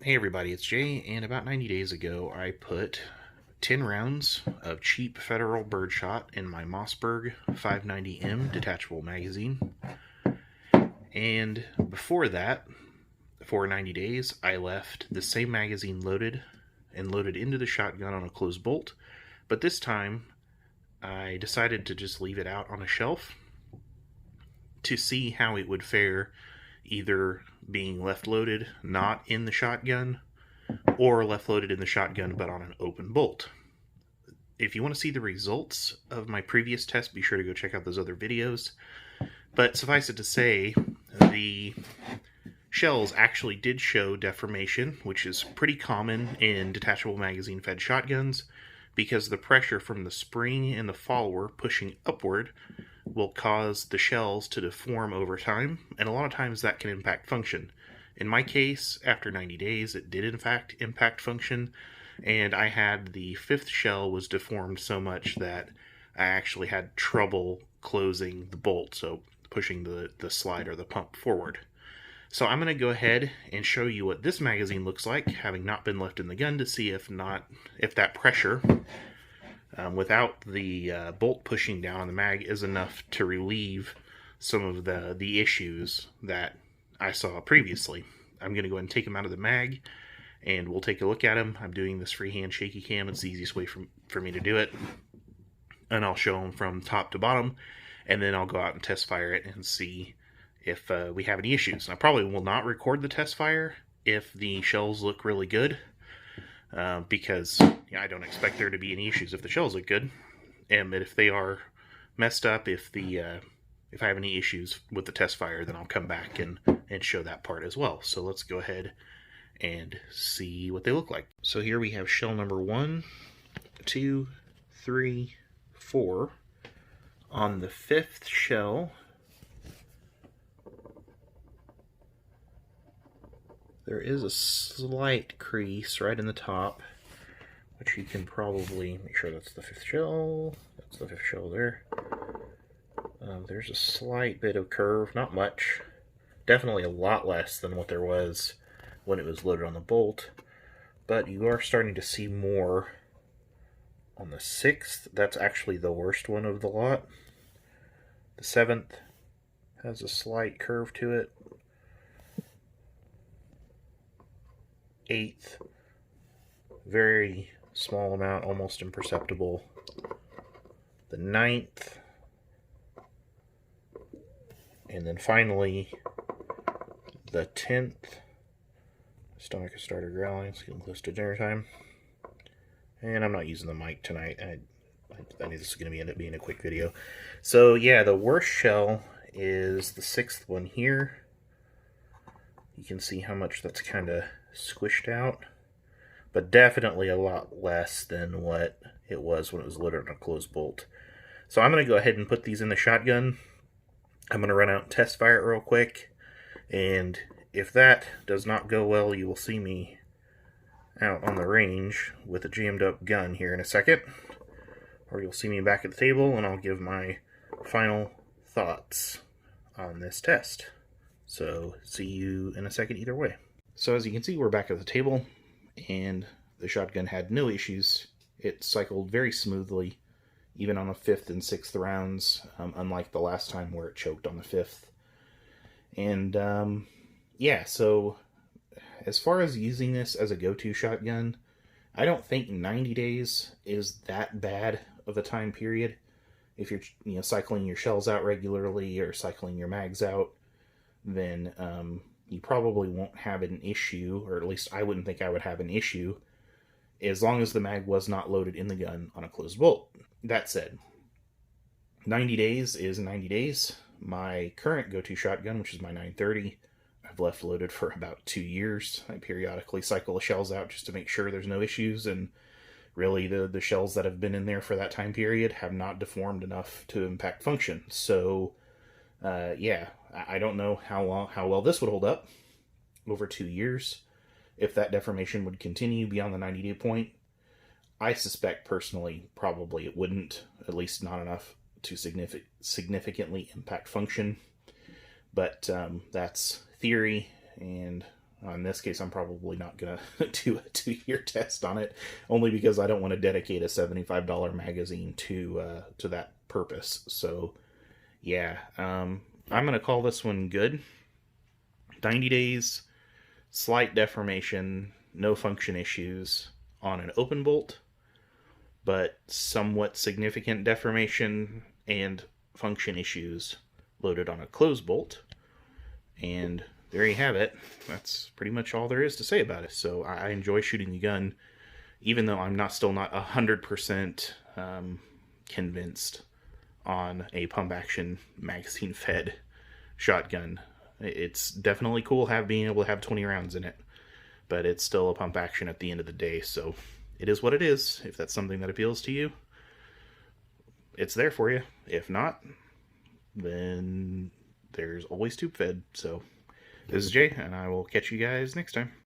Hey everybody, it's Jay, and about 90 days ago I put 10 rounds of cheap federal birdshot in my Mossberg 590M detachable magazine. And before that, for 90 days, I left the same magazine loaded and loaded into the shotgun on a closed bolt, but this time I decided to just leave it out on a shelf to see how it would fare either being left loaded not in the shotgun or left loaded in the shotgun but on an open bolt. If you want to see the results of my previous test, be sure to go check out those other videos. But suffice it to say, the shells actually did show deformation, which is pretty common in detachable magazine fed shotguns because the pressure from the spring and the follower pushing upward will cause the shells to deform over time, and a lot of times that can impact function. In my case, after 90 days, it did in fact impact function, and I had the fifth shell was deformed so much that I actually had trouble closing the bolt, so pushing the slide or the pump forward. So I'm going to go ahead and show you what this magazine looks like, having not been left in the gun, to see if that pressure without the bolt pushing down on the mag is enough to relieve some of the issues that I saw previously. I'm going to go ahead and take them out of the mag, and we'll take a look at them. I'm doing this freehand shaky cam. It's the easiest way for me to do it. And I'll show them from top to bottom, and then I'll go out and test fire it and see if we have any issues. And I probably will not record the test fire if the shells look really good, because I don't expect there to be any issues if the shells look good. And if they are messed up, if I have any issues with the test fire, then I'll come back and show that part as well. So let's go ahead and see what they look like. So here we have shell number 1, 2, 3, 4. On the fifth shell, there is a slight crease right in the top, which you can probably make sure that's the fifth shell. That's the fifth shell there. There's a slight bit of curve, not much. Definitely a lot less than what there was when it was loaded on the bolt, but you are starting to see more on the sixth. That's actually the worst one of the lot. The seventh has a slight curve to it. Eighth, very small amount, almost imperceptible. The ninth, and then finally the 10th. Stomach has started growling. It's getting close to dinner time, and I'm not using the mic tonight. I knew this is going to end up being a quick video. So yeah, the worst shell is the sixth one here. You can see how much that's kind of squished out, but definitely a lot less than what it was when it was loaded on a closed bolt. So I'm going to go ahead and put these in the shotgun. I'm going to run out and test fire it real quick, and if that does not go well, you will see me out on the range with a jammed up gun here in a second, or you'll see me back at the table and I'll give my final thoughts on this test. So see you in a second either way. So as you can see, we're back at the table, and the shotgun had no issues. It cycled very smoothly, even on the fifth and sixth rounds, unlike the last time where it choked on the fifth. And yeah, so as far as using this as a go-to shotgun, I don't think 90 days is that bad of a time period. If you're cycling your shells out regularly or cycling your mags out, then you probably won't have an issue, or at least I wouldn't think I would have an issue, as long as the mag was not loaded in the gun on a closed bolt. That said, 90 days is 90 days. My current go-to shotgun, which is my 930, I've left loaded for about 2 years. I periodically cycle the shells out just to make sure there's no issues, and really the shells that have been in there for that time period have not deformed enough to impact function. So yeah, I don't know how well this would hold up over 2 years. If that deformation would continue beyond the 90-day point, I suspect personally probably it wouldn't, at least not enough to significantly impact function. But that's theory, and In this case, I'm probably not going to do a 2-year test on it, only because I don't want to dedicate a $75 magazine to that purpose. So, yeah, I'm going to call this one good. 90 days, slight deformation, no function issues on an open bolt, but somewhat significant deformation and function issues loaded on a closed bolt. And there you have it. That's pretty much all there is to say about it. So I enjoy shooting the gun, even though I'm still not 100% convinced on a pump action magazine fed shotgun. It's definitely cool being able to have 20 rounds in it, but it's still a pump action at the end of the day. So it is what it is. If that's something that appeals to you, it's there for you. If not, then there's always tube fed. So this is Jay, and I will catch you guys next time.